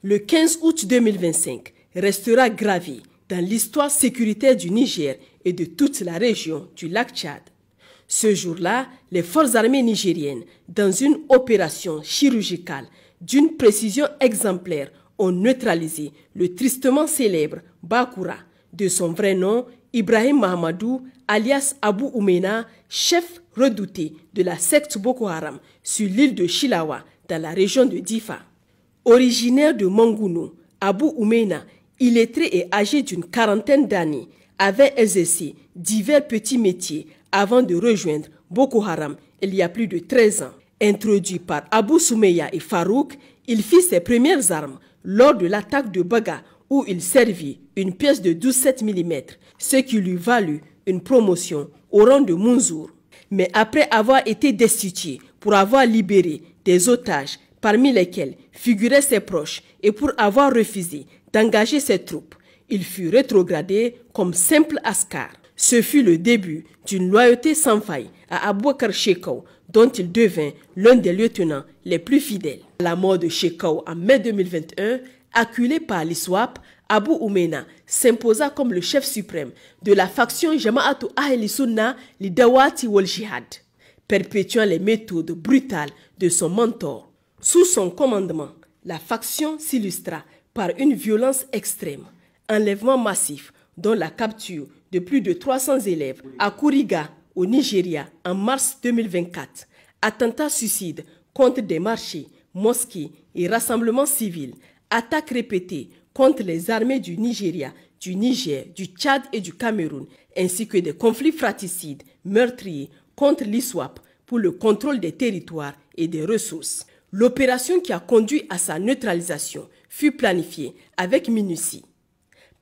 Le 15 août 2025 restera gravé dans l'histoire sécuritaire du Niger et de toute la région du lac Tchad. Ce jour-là, les forces armées nigériennes, dans une opération chirurgicale d'une précision exemplaire, ont neutralisé le tristement célèbre Bakura, de son vrai nom Ibrahim Mahamadou, alias Abou Oumena, chef redouté de la secte Boko Haram sur l'île de Chilawa, dans la région de Difa. Originaire de Manguno, Abou Oumena, illettré et âgé d'une quarantaine d'années, avait exercé divers petits métiers avant de rejoindre Boko Haram il y a plus de 13 ans. Introduit par Abou Soumeya et Farouk, il fit ses premières armes lors de l'attaque de Baga où il servit une pièce de 12,7 mm, ce qui lui valut une promotion au rang de Mounzour. Mais après avoir été destitué pour avoir libéré des otages parmi lesquels figuraient ses proches et pour avoir refusé d'engager ses troupes, il fut rétrogradé comme simple askar. Ce fut le début d'une loyauté sans faille à Aboubacar Shekau, dont il devint l'un des lieutenants les plus fidèles. À la mort de Shekau en mai 2021, acculé par l'ISWAP, Abou Oumena s'imposa comme le chef suprême de la faction Jama'atu Ahli Sunna Lidawati wal Jihad, perpétuant les méthodes brutales de son mentor. Sous son commandement, la faction s'illustra par une violence extrême, enlèvement massif, dont la capture de plus de 300 élèves à Kuriga, au Nigeria, en mars 2024, attentats suicides contre des marchés, mosquées et rassemblements civils, attaques répétées contre les armées du Nigeria, du Niger, du Tchad et du Cameroun, ainsi que des conflits fratricides, meurtriers contre l'ISWAP pour le contrôle des territoires et des ressources. L'opération qui a conduit à sa neutralisation fut planifiée avec minutie.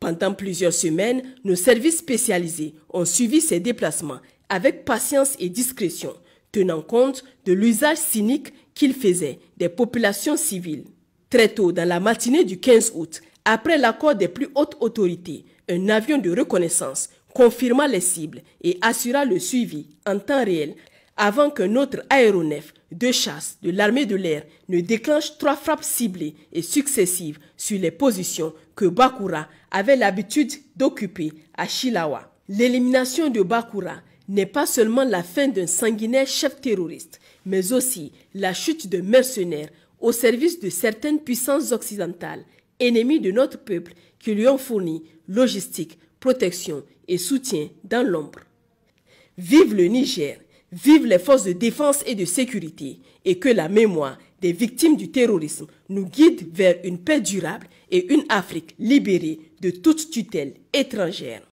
Pendant plusieurs semaines, nos services spécialisés ont suivi ces déplacements avec patience et discrétion, tenant compte de l'usage cynique qu'il faisait des populations civiles. Très tôt dans la matinée du 15 août, après l'accord des plus hautes autorités, un avion de reconnaissance confirma les cibles et assura le suivi en temps réel avant qu'un autre aéronef de chasse de l'armée de l'air ne déclenche 3 frappes ciblées et successives sur les positions que Bakura avait l'habitude d'occuper à Chilawa. L'élimination de Bakura n'est pas seulement la fin d'un sanguinaire chef terroriste, mais aussi la chute de mercenaires au service de certaines puissances occidentales, ennemies de notre peuple, qui lui ont fourni logistique, protection et soutien dans l'ombre. Vive le Niger! Vive les forces de défense et de sécurité, et que la mémoire des victimes du terrorisme nous guide vers une paix durable et une Afrique libérée de toute tutelle étrangère.